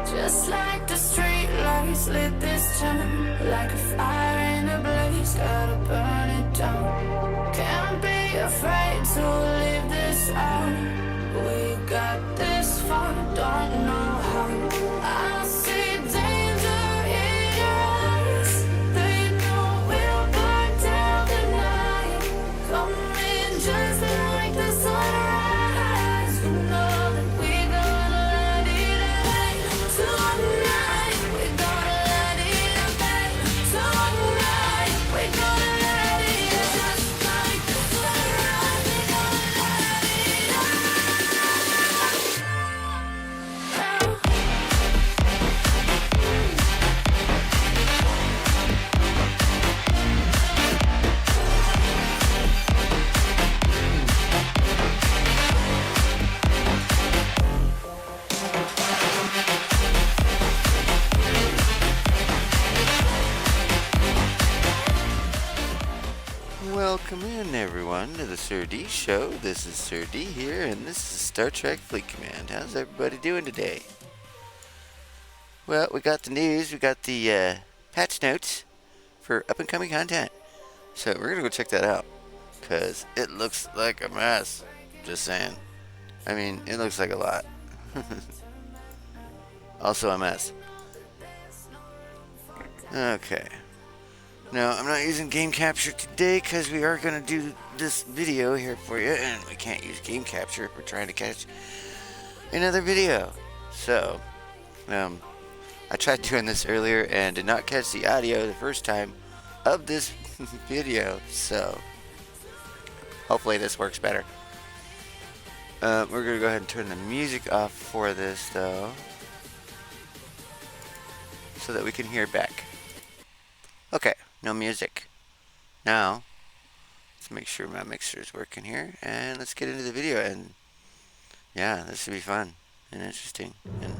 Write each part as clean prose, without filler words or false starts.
Just like the street lights lit this town, like a fire in a blaze, gotta burn it down. Can't be afraid to leave this out. We got this far, don't know how. I see danger in your eyes. They know we'll burn down the night. Coming just like the sunrise. You know that we gonna let it rain. Tonight we gonna let it rain. Tonight we gonna let it rain. Just like the sunrise, we gonna let it rain. Welcome in, everyone, to the SirD show. This is SirD here, and this is Star Trek Fleet Command. How's everybody doing today? Well, we got the news, we got the patch notes for up-and-coming content. So we're gonna go check that out, because it looks like a mess. Just saying. I mean, it looks like a lot. Also a mess. Okay. No, I'm not using game capture today because we are going to do this video here for you, and we can't use game capture if we're trying to catch another video. So, I tried doing this earlier and did not catch the audio the first time of this video, so hopefully this works better. We're going to go ahead and turn the music off for this, though, so that we can hear back. Okay. No music. Now, let's make sure my mixer is working here, and let's get into the video. And yeah, this should be fun and interesting. And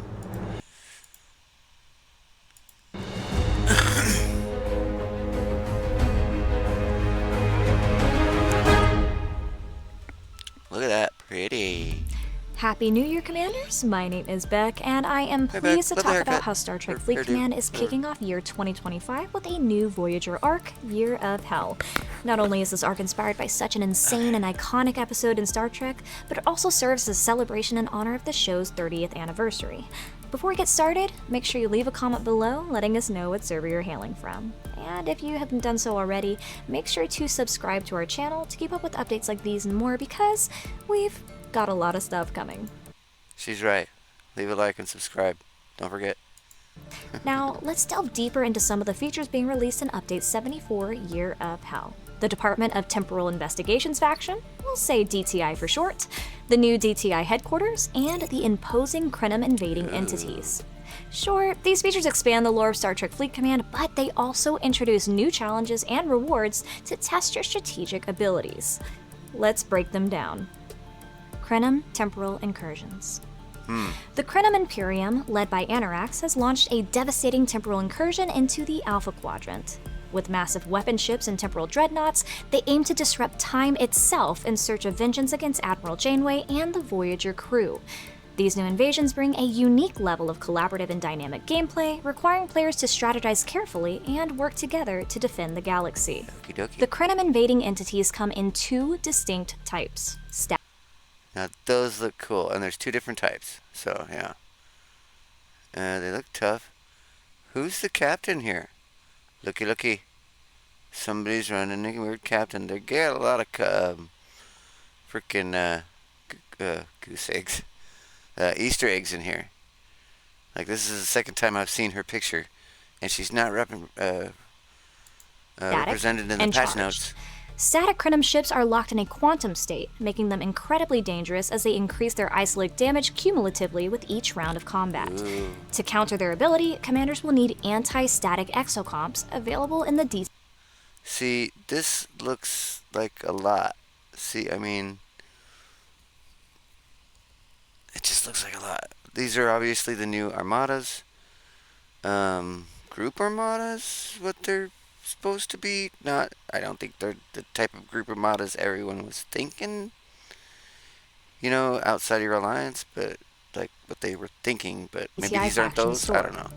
look at that, pretty. Happy New Year, Commanders! My name is Beck, and I am pleased to talk about how Star Trek Fleet Command is kicking off year 2025 with a new Voyager arc, Year of Hell. Not only is this arc inspired by such an insane and iconic episode in Star Trek, but it also serves as a celebration in honor of the show's 30th anniversary. Before we get started, make sure you leave a comment below letting us know what server you're hailing from. And if you haven't done so already, make sure to subscribe to our channel to keep up with updates like these and more, because we've got a lot of stuff coming. She's right. Leave a like and subscribe. Don't forget. Now, let's delve deeper into some of the features being released in Update 74, Year of Hell. The Department of Temporal Investigations faction, we'll say DTI for short, the new DTI headquarters, and the imposing Krenim invading entities. Sure, these features expand the lore of Star Trek Fleet Command, but they also introduce new challenges and rewards to test your strategic abilities. Let's break them down. Krenim Temporal Incursions. The Krenim Imperium, led by Anarax, has launched a devastating temporal incursion into the Alpha Quadrant. With massive weapon ships and temporal dreadnoughts, they aim to disrupt time itself in search of vengeance against Admiral Janeway and the Voyager crew. These new invasions bring a unique level of collaborative and dynamic gameplay, requiring players to strategize carefully and work together to defend the galaxy. Okie dokie. The Krenim invading entities come in two distinct types. Now those look cool, and there's two different types. So yeah, they look tough. Who's the captain here? Looky, looky. Somebody's running a weird captain. They got a lot of freaking goose eggs, Easter eggs in here. Like, this is the second time I've seen her picture, and she's not represented in the patch notes. Static Krenim ships are locked in a quantum state, making them incredibly dangerous as they increase their isolate damage cumulatively with each round of combat. Ooh. To counter their ability, commanders will need anti-static exocomps available in the D. See, this looks like a lot. See, I mean, it just looks like a lot. These are obviously the new armadas. Group armadas, what they're supposed to be. Not, I don't think they're the type of group armadas everyone was thinking, you know, outside your alliance, but like what they were thinking, but maybe DTI these aren't faction those. I store. don't know.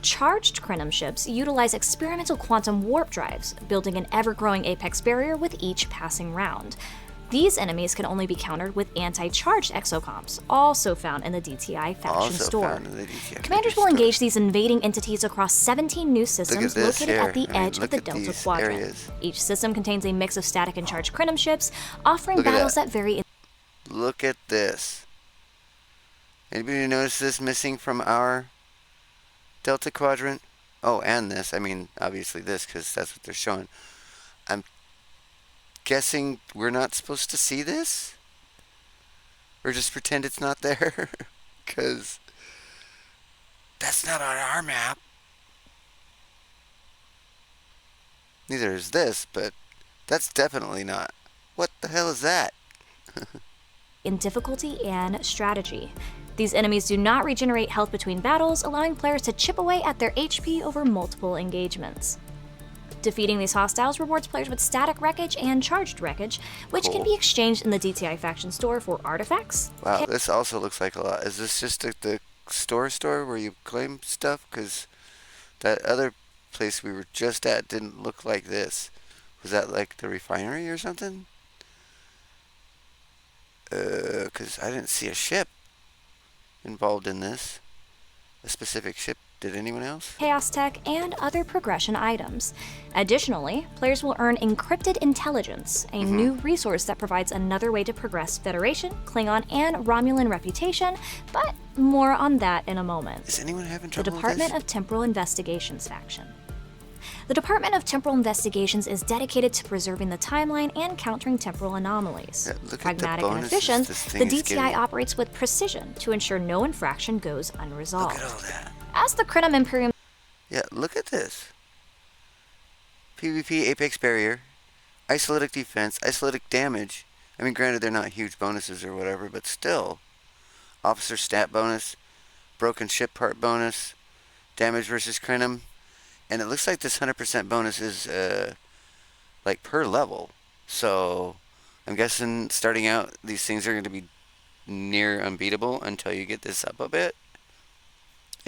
Charged Crinum ships utilize experimental quantum warp drives, building an ever-growing apex barrier with each passing round. These enemies can only be countered with anti-charged exocomps, also found in the DTI faction Also store. found in the DTI Commanders faction will store. engage these invading entities across 17 new Look at systems this located here. at the I mean, edge of look the at Delta these Quadrant. areas. Each system contains a mix of static and charged Crinum ships, offering Look at battles that. that vary in Look at this. Anybody notice this missing from our Delta Quadrant? Oh, and this. I mean, obviously this, because that's what they're showing. I'm guessing we're not supposed to see this? Or just pretend it's not there? Because that's not on our map. Neither is this, but that's definitely not. What the hell is that? difficulty and strategy. These enemies do not regenerate health between battles, allowing players to chip away at their HP over multiple engagements. Defeating these hostiles rewards players with static wreckage and charged wreckage, which can Cool. be exchanged in the DTI faction store for artifacts. Wow, this also looks like a lot. Is this just the store where you claim stuff? Because that other place we were just at didn't look like this. Was that like the refinery or something? Because I didn't see a ship involved in this. A specific ship. Did anyone else? Chaos tech, and other progression items. Additionally, players will earn Encrypted Intelligence, a new resource that provides another way to progress Federation, Klingon, and Romulan reputation, but more on that in a moment. Is anyone having The trouble Department with of Temporal Investigations faction. The Department of Temporal Investigations is dedicated to preserving the timeline and countering temporal anomalies. Yeah, look at the Pragmatic and bonuses efficient, this the thing is DTI giving. operates with precision to ensure no infraction goes this? unresolved. Look at all that. As the Crinum Imperium Yeah, look at this. PvP Apex Barrier, Isolytic Defense, Isolytic Damage. I mean, granted, they're not huge bonuses or whatever, but still. Officer Stat Bonus, Broken Ship Part Bonus, Damage versus Crinum. And it looks like this 100% bonus is, like, per level. So, I'm guessing starting out, these things are going to be near unbeatable until you get this up a bit.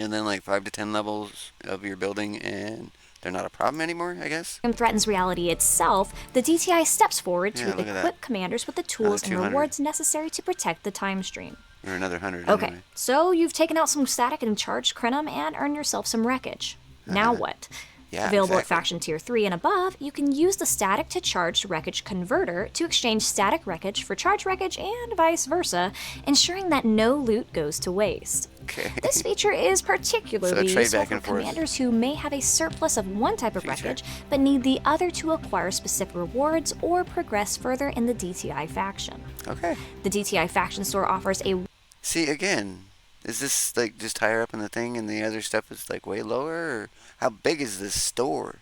And then like 5 to 10 levels of your building and they're not a problem anymore, I guess. threatens reality itself, the DTI steps forward to Yeah, look at equip that. commanders with the tools and 200. rewards necessary to protect the time stream. Or another 100 Okay, anyway. so you've taken out some static and charged Crinum and earned yourself some wreckage. Now what? Yeah, Available exactly. at Faction Tier 3 and above, you can use the static to charged wreckage converter to exchange static wreckage for charged wreckage and vice versa, ensuring that no loot goes to waste. Okay. This feature is particularly trade useful back for and forth. commanders who may have a surplus of one type of Feature. wreckage, but need the other to acquire specific rewards or progress further in the DTI faction. Okay. The DTI faction store offers a See, again, is this like just higher up in the thing and the other stuff is like way lower? Or how big is this store?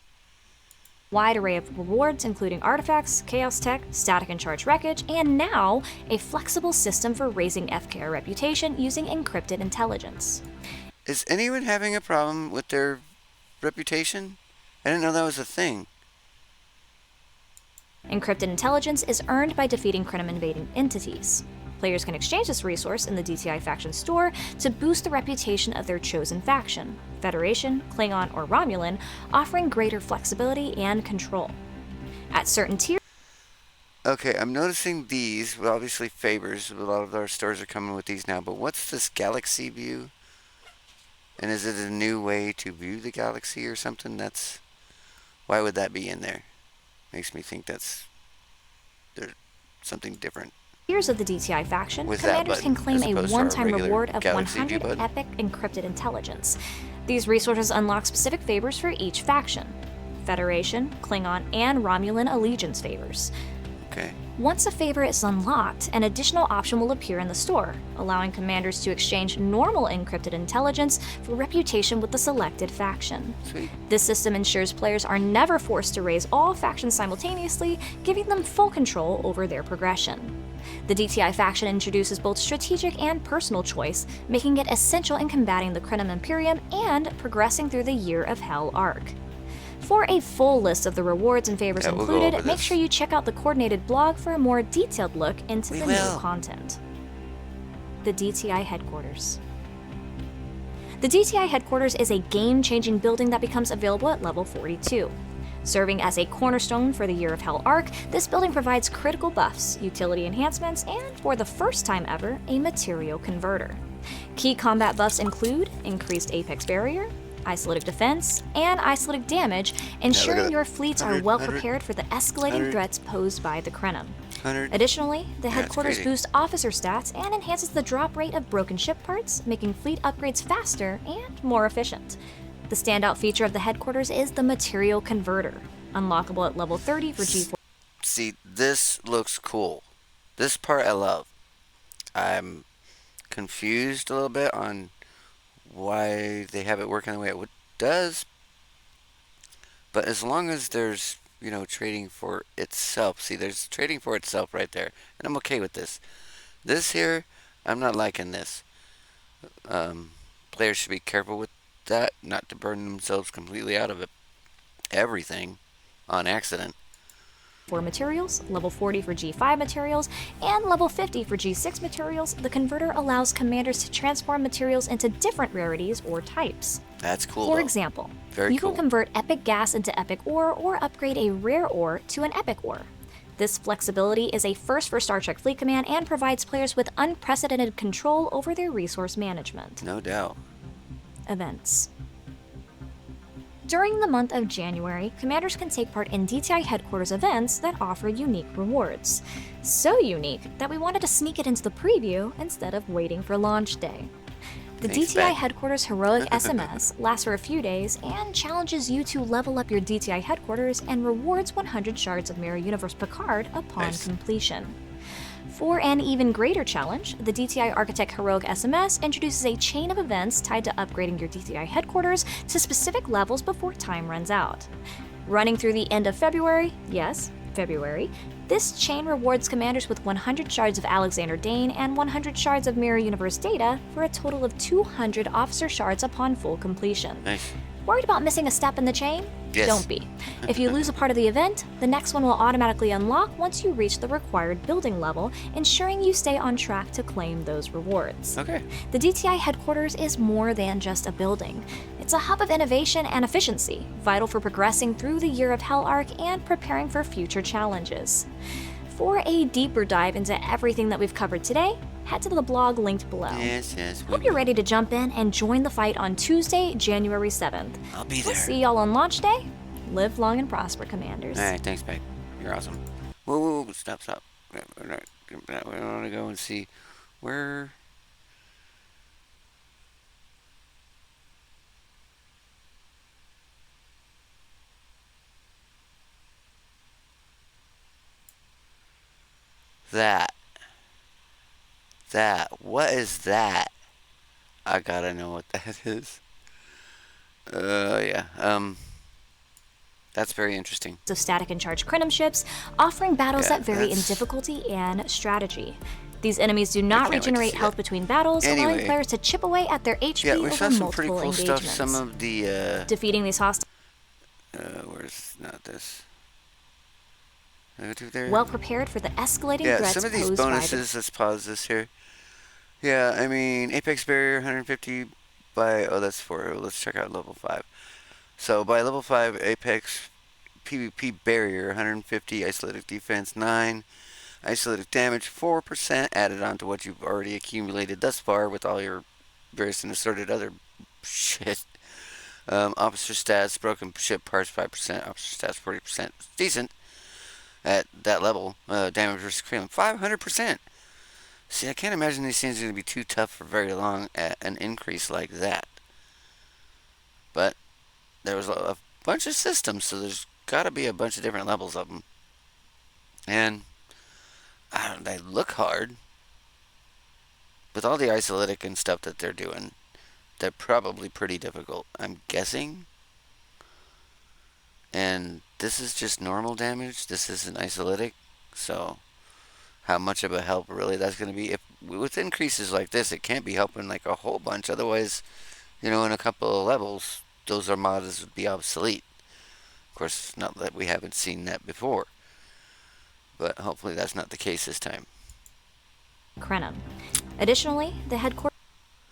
wide array of rewards, including artifacts, chaos tech, static and charged wreckage, and now a flexible system for raising FKR reputation using encrypted intelligence. Is anyone having a problem with their reputation? I didn't know that was a thing. Encrypted intelligence is earned by defeating Crinum invading entities. Players can exchange this resource in the DTI faction store to boost the reputation of their chosen faction, Federation, Klingon, or Romulan, offering greater flexibility and control. At certain tiers, Okay, I'm noticing these, well, obviously favors. A lot of our stores are coming with these now, but what's this galaxy view? And is it a new way to view the galaxy or something? Why would that be in there? Makes me think there's something different. of the DTI faction, With that commanders button, can claim as a opposed to our one-time regular reward of Galaxy View 100 button. epic encrypted intelligence. These resources unlock specific favors for each faction: Federation, Klingon, and Romulan allegiance favors. Okay. Once a favor is unlocked, an additional option will appear in the store, allowing commanders to exchange normal encrypted intelligence for reputation with the selected faction. Sweet. This system ensures players are never forced to raise all factions simultaneously, giving them full control over their progression. The DTI faction introduces both strategic and personal choice, making it essential in combating the Crinum Imperium and progressing through the Year of Hell arc. For a full list of the rewards and favors Yeah, we'll go included, over make this. sure you check out the coordinated blog for a more detailed look into We the will. new content. the DTI headquarters. The DTI headquarters is a game-changing building that becomes available at level 42. Serving as a cornerstone for the Year of Hell arc, this building provides critical buffs, utility enhancements, and, for the first time ever, a material converter. Key combat buffs include increased apex barrier, isolatic defense, and isolatic damage, ensuring your fleets are well prepared for the escalating threats posed by the Krenim. Additionally, the headquarters boosts officer stats and enhances the drop rate of broken ship parts, making fleet upgrades faster and more efficient. The standout feature of the headquarters is the material converter, unlockable at level 30 for G4. See, this looks cool. This part I love. I'm confused a little bit on why they have it working the way it does. But as long as there's, trading for itself. See, there's trading for itself right there. And I'm okay with this. This here, I'm not liking this. Players should be careful with that, not to burn themselves completely out of it. Everything on accident. For materials, level 40 for G5 materials, and level 50 for G6 materials, the converter allows commanders to transform materials into different rarities or types. That's cool. For example, you can convert epic gas into epic ore or upgrade a rare ore to an epic ore. This flexibility is a first for Star Trek Fleet Command and provides players with unprecedented control over their resource management. No doubt. Events. During the month of January, commanders can take part in DTI headquarters events that offer unique rewards. So unique that we wanted to sneak it into the preview instead of waiting for launch day. The DTI headquarters heroic SMS lasts for a few days and challenges you to level up your DTI headquarters and rewards 100 shards of Mirror Universe Picard upon completion. For an even greater challenge, the DTI Architect Heroic SMS introduces a chain of events tied to upgrading your DTI headquarters to specific levels before time runs out. Running through the end of February, yes, February, this chain rewards commanders with 100 shards of Alexander Dane and 100 shards of Mirror Universe data for a total of 200 officer shards upon full completion. Nice. Worried about missing a step in the chain? Yes. Don't be. If you lose a part of the event, the next one will automatically unlock once you reach the required building level, ensuring you stay on track to claim those rewards. Okay. The DTI headquarters is more than just a building. It's a hub of innovation and efficiency, vital for progressing through the Year of Hell arc and preparing for future challenges. For a deeper dive into everything that we've covered today, head to the blog linked below. Yes. Hope you're ready to jump in and join the fight on Tuesday, January 7th. I'll be there. We'll see y'all on launch day. Live long and prosper, Commanders. Alright, thanks, babe. You're awesome. Whoa, stop. We want to go and see where... What is that? I gotta know what that is. That's very interesting. So static and charged Krenim ships, offering battles that vary in that's- difficulty and strategy. These enemies do not can't wait to regenerate see health that. between battles, allowing Anyway. players to chip away at their HP Yeah, we saw over some pretty multiple cool stuff. engagements. Some of the, Defeating these hostiles where's not this? Go to there. well prepared for the escalating Yeah, threats some of these posed by the bonuses, let's pause this here. Yeah, I mean, Apex Barrier 150 by, that's 4. Let's check out level 5. So by level 5, Apex PvP Barrier 150, Isolated Defense 9, Isolated Damage 4% added on to what you've already accumulated thus far with all your various and assorted other shit. Officer stats, broken ship parts 5%, officer stats 40%. Decent at that level. Damage versus Krillin 500%. See, I can't imagine these things are going to be too tough for very long at an increase like that. But there was a bunch of systems, so there's got to be a bunch of different levels of them. And they look hard. With all the isolatic and stuff that they're doing, they're probably pretty difficult, I'm guessing. And this is just normal damage. This isn't isolatic, so how much of a help really that's going to be? If with increases like this, it can't be helping like a whole bunch. Otherwise, in a couple of levels, those armadas would be obsolete. Of course, not that we haven't seen that before, but hopefully that's not the case this time. Krenim. Additionally, the headquarters.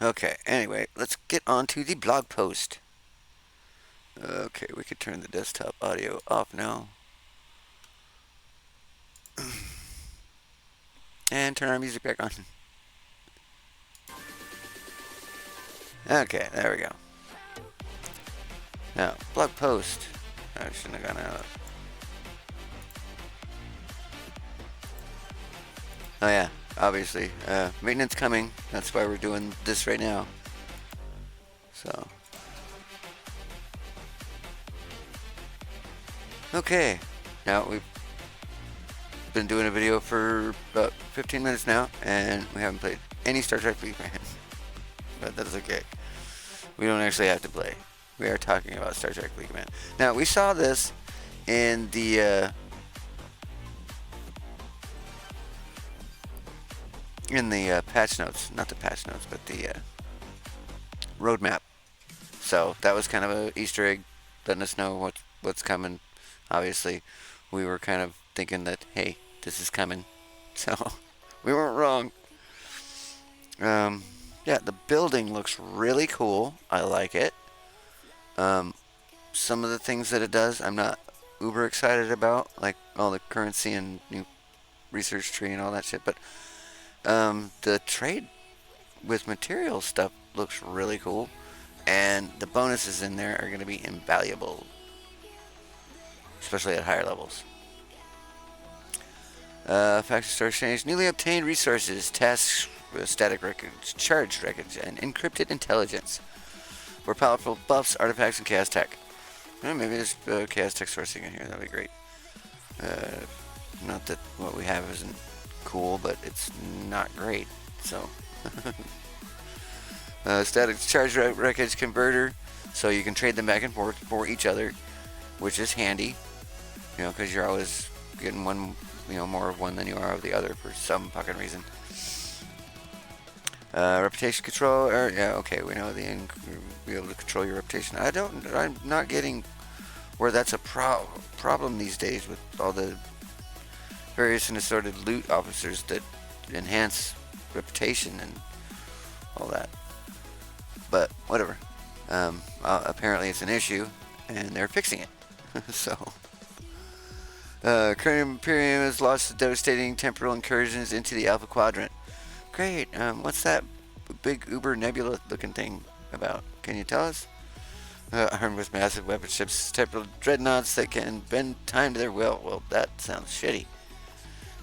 Okay, anyway, let's get on to the blog post. Okay, we could turn the desktop audio off now. And turn our music back on. Okay, there we go. Now, blog post. I shouldn't have gone out. Oh yeah, obviously. Maintenance coming. That's why we're doing this right now. So. Okay. Now, we've been doing a video for about 15 minutes now, and we haven't played any Star Trek Fleet Command. But that's okay. We don't actually have to play. We are talking about Star Trek Fleet Command. Now, we saw this in the patch notes. Not the patch notes, but the roadmap. So that was kind of an Easter egg, letting us know what's coming. Obviously, we were kind of thinking that, hey, this is coming. So we weren't wrong. Yeah, the building looks really cool. I like it. Some of the things that it does, I'm not uber excited about, like all the currency and new research tree and all that shit. But the trade with material stuff looks really cool, and the bonuses in there are going to be invaluable, especially at higher levels. Factory store exchange, newly obtained resources, tasks, static records, charge records, and encrypted intelligence. For powerful buffs, artifacts, and chaos tech. Maybe there's chaos tech sourcing in here. That'd be great. Not that what we have isn't cool, but it's not great. So, static charge wreckage converter, so you can trade them back and forth for each other, which is handy. You know, because you're always getting one, more of one than you are of the other for some fucking reason. Reputation control, yeah, okay, we know be able to control your reputation. I'm not getting where that's a problem these days with all the various and assorted loot officers that enhance reputation and all that. But whatever. Apparently it's an issue, and they're fixing it. So, current Imperium has launched devastating temporal incursions into the Alpha Quadrant. Great. What's that big Uber Nebula looking thing about? Can you tell us? Armed with massive weapon ships, temporal dreadnoughts that can bend time to their will. Well, that sounds shitty.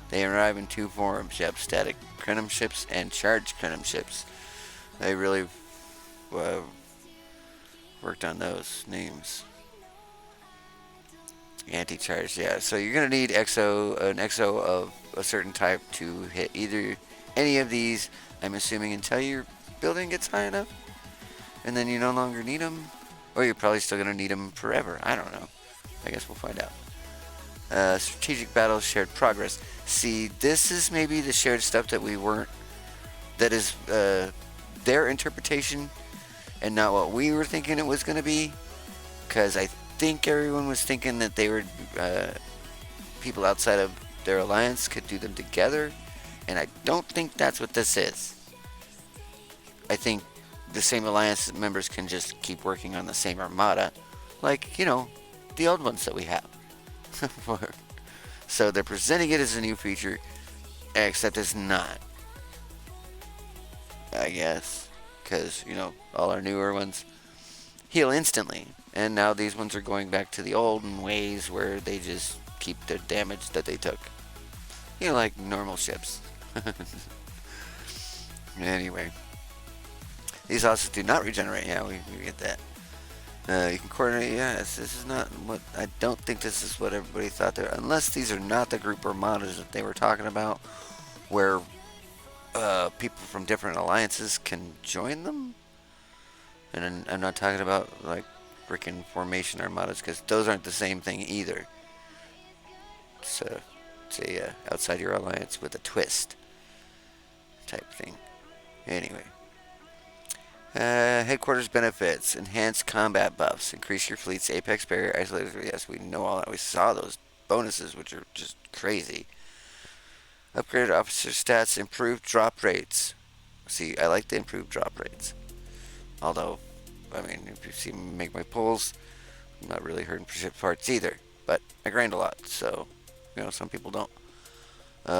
They arrive in two forms: yep, static Krenim ships and charged Krenim ships. They really worked on those names. Anti-charged, yeah. So you're gonna need an exo of a certain type to hit either any of these. I'm assuming until your building gets high enough, and then you no longer need them, or you're probably still gonna need them forever. I don't know. I guess we'll find out. Strategic battles, shared progress. See, this is maybe the shared stuff that we weren't. That is their interpretation, and not what we were thinking it was gonna be. Because I think everyone was thinking that they were people outside of their alliance could do them together, and I don't think that's what this is. I think the same alliance members can just keep working on the same armada, like, the old ones that we have. So they're presenting it as a new feature, except it's not, I guess, because, all our newer ones heal instantly. And now these ones are going back to the olden ways where they just keep the damage that they took. Like normal ships. Anyway. These also do not regenerate. Yeah, we get that. You can coordinate. Yeah, this is not what... I don't think this is what everybody thought there. Unless these are not the group armadas that they were talking about, where people from different alliances can join them. And I'm not talking about, like, freaking formation armadas, because those aren't the same thing either. So, say outside your alliance with a twist type thing. Anyway, headquarters benefits: enhanced combat buffs, increase your fleet's apex barrier, isolated. Yes, we know all that. We saw those bonuses, which are just crazy. Upgraded officer stats, improved drop rates. See, I like the improved drop rates. Although, I mean, if you see me make my pulls, I'm not really hurting for ship parts either. But I grind a lot, so, some people don't.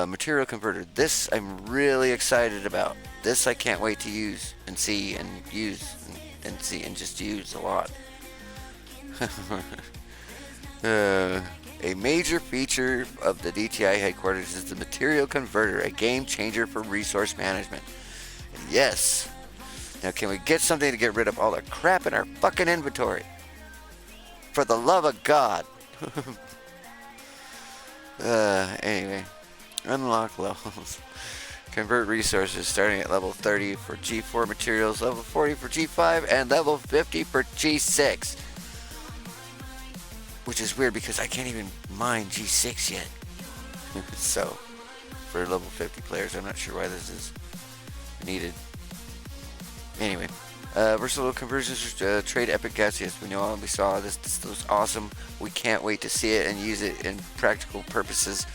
Material converter. This I'm really excited about. This I can't wait to use and see and use and see and just use a lot. A major feature of the DTI headquarters is the material converter, a game changer for resource management. Yes. Now can we get something to get rid of all the crap in our fucking inventory? For the love of God. Anyway. Unlock levels. Convert resources starting at level 30 for G4 materials, level 40 for G5, and level 50 for G6. Which is weird because I can't even mine G6 yet. So, for level 50 players, I'm not sure why this is needed. Anyway, versatile conversions, trade epic gas. Yes, we saw this. This was awesome. We can't wait to see it and use it in practical purposes.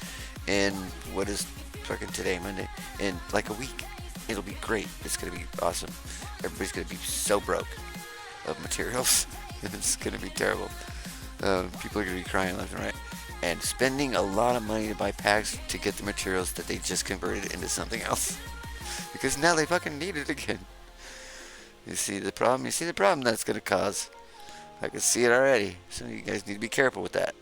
In what is fucking today, Monday? In like a week. It'll be great. It's gonna be awesome. Everybody's gonna be so broke of materials. It's gonna be terrible. People are gonna be crying left and right. And spending a lot of money to buy packs to get the materials that they just converted into something else. Because now they fucking need it again. You see the problem? You see the problem that's gonna cause? I can see it already. So you guys need to be careful with that.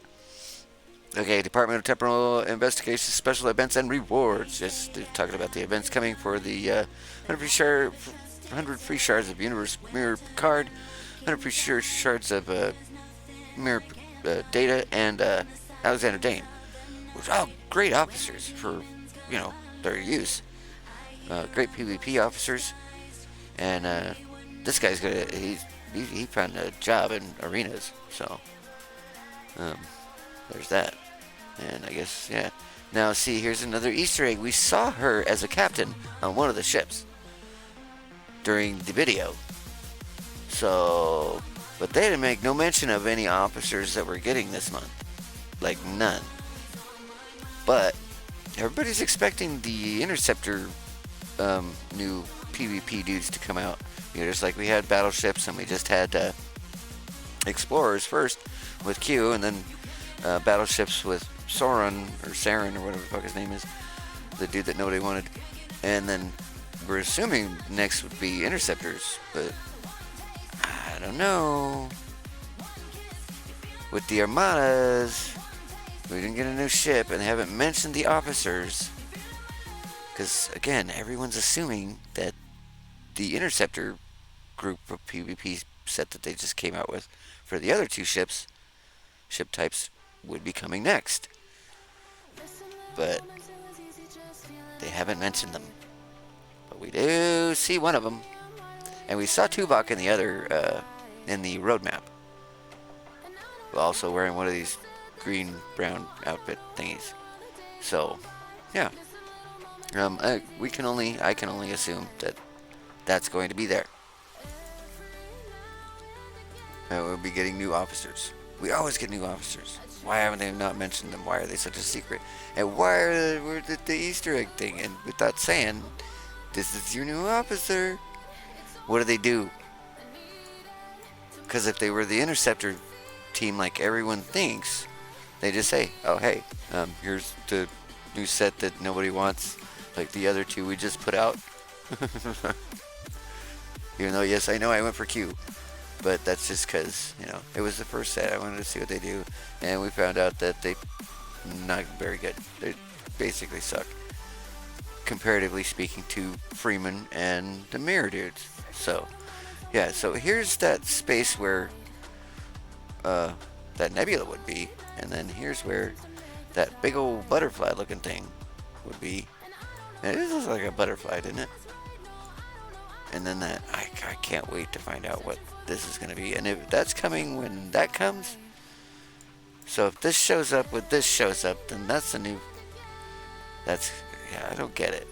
Okay, Department of Temporal Investigation, Special Events and Rewards. Just talking about the events coming for the 100 free shards of Universe Mirror card, 100 free shards of Mirror Data, and Alexander Dane. Which are all great officers for, their use. Great PvP officers. And this guy's he found a job in arenas, so there's that. And I guess, yeah. Now, see, here's another Easter egg. We saw her as a captain on one of the ships during the video. So, but they didn't make no mention of any officers that we're getting this month. Like, none. But everybody's expecting the Interceptor new PvP dudes to come out. Just like we had battleships and we just had explorers first with Q, and then battleships with Saren or whatever the fuck his name is, the dude that nobody wanted. And then we're assuming next would be interceptors, but I don't know. With the armadas, we didn't get a new ship, and they haven't mentioned the officers. Because, again, everyone's assuming that the interceptor group of PvP set that they just came out with for the other two ship types, would be coming next. But they haven't mentioned them. But we do see one of them. And we saw Tuvok in the other, in the roadmap. Also wearing one of these green-brown outfit thingies. So, yeah. I can only assume that that's going to be there. We'll be getting new officers. We always get new officers. Why haven't they not mentioned them? Why are they such a secret? And why are the Easter egg thing? And without saying, this is your new officer. What do they do? Because if they were the interceptor team like everyone thinks, they just say, oh hey, here's the new set that nobody wants, like the other two we just put out. Even though, yes, I know I went for Q. But that's just because, it was the first set. I wanted to see what they do. And we found out that they not very good. They basically suck. Comparatively speaking to Freeman and the Mirror dudes. So, yeah. So here's that space where that nebula would be. And then here's where that big old butterfly looking thing would be. And it looks like a butterfly, didn't it? And then that, I can't wait to find out what this is going to be. And if that's coming when that comes, so if this shows up when this shows up, then that's a new, yeah, I don't get it.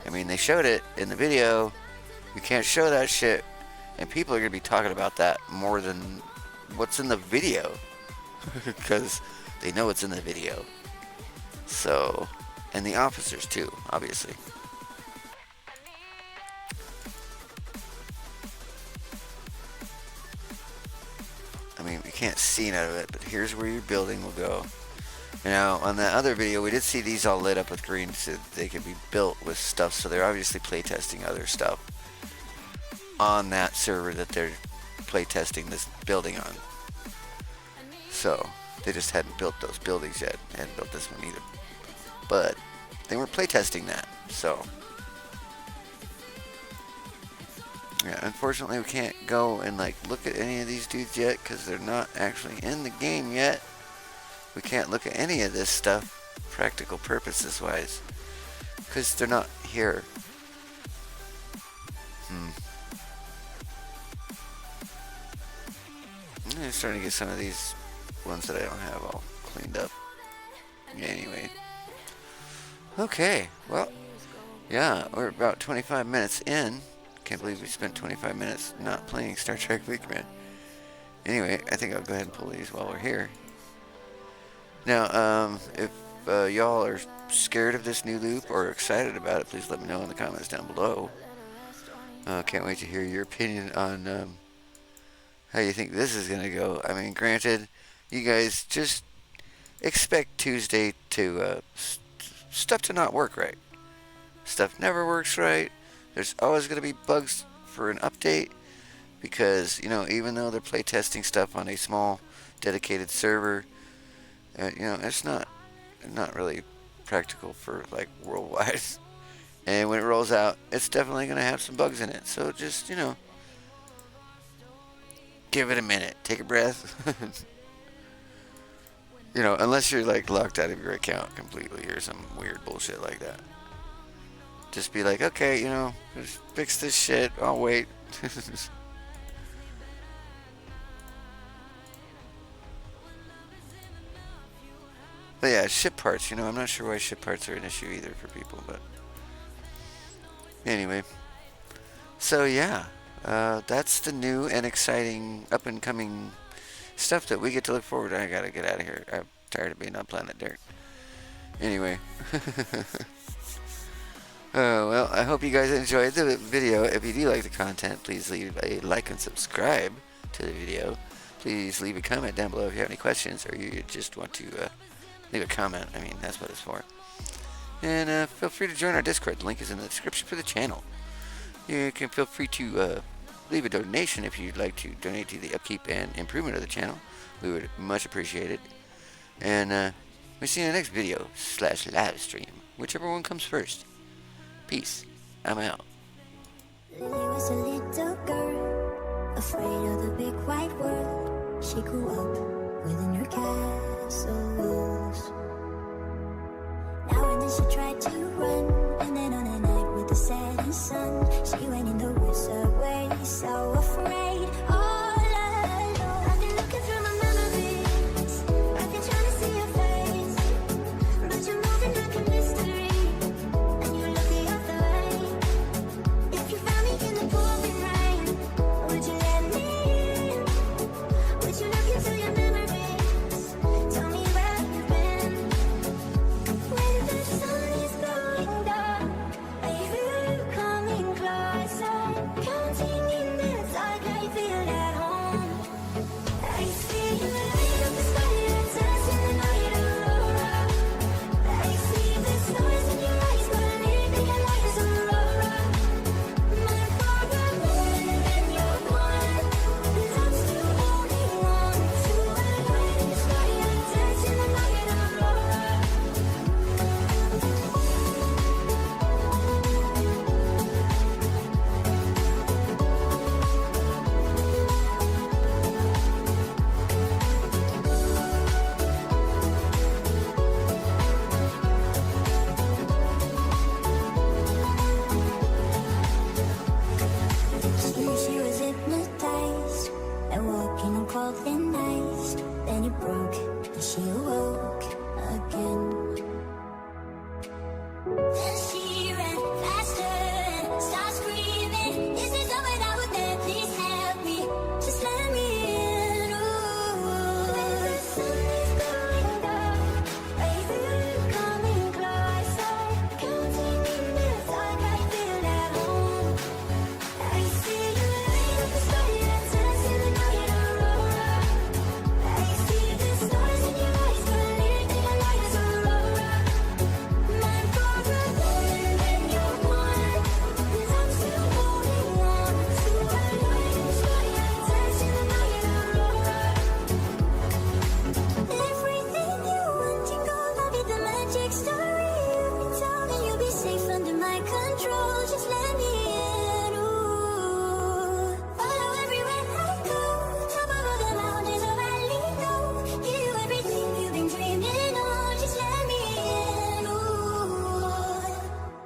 I mean, they showed it in the video. You can't show that shit, and people are going to be talking about that more than what's in the video. Because they know it's in the video. So, and the officers too, obviously. can't see none of it, but here's where your building will go. Now, on that other video, we did see these all lit up with green so they could be built with stuff, so they're obviously playtesting other stuff on that server that they're playtesting this building on. So, they just hadn't built those buildings yet. They hadn't built this one either. But, they were playtesting that, so. Yeah, unfortunately we can't go and like look at any of these dudes yet because they're not actually in the game yet. We can't look at any of this stuff, practical purposes wise, because they're not here. I'm starting to get some of these ones that I don't have all cleaned up. Anyway. Okay, well, yeah, we're about 25 minutes in. Can't believe we spent 25 minutes not playing Star Trek Weekman. Anyway, I think I'll go ahead and pull these while we're here. Now, if y'all are scared of this new loop or excited about it, please let me know in the comments down below. Can't wait to hear your opinion on how you think this is going to go. I mean, granted, you guys just expect Tuesday to stuff to not work right. Stuff never works right. There's always going to be bugs for an update because, you know, even though they're playtesting stuff on a small dedicated server, you know, it's not really practical for like worldwide. And when it rolls out, it's definitely going to have some bugs in it. So just, you know, give it a minute. Take a breath. You know, unless you're like locked out of your account completely or some weird bullshit like that. Just be like, okay, you know, just fix this shit. I'll wait. But yeah, ship parts, you know, I'm not sure why ship parts are an issue either for people, but anyway. So yeah, that's the new and exciting up and coming stuff that we get to look forward to. I gotta get out of here. I'm tired of being on planet Dirt. Anyway. Well, I hope you guys enjoyed the video. If you do like the content, please leave a like and subscribe to the video. Please leave a comment down below if you have any questions or you just want to leave a comment. I mean, that's what it's for. And feel free to join our Discord. The link is in the description for the channel. You can feel free to leave a donation if you'd like to donate to the upkeep and improvement of the channel. We would much appreciate it. And we'll see you in the next video / live stream, whichever one comes first. Peace. I'm out. Lily was a little girl, afraid of the big wide world. She grew up within her castle walls. Now and then she tried to run, and then on a night with the setting sun, she went in the woods away, so afraid.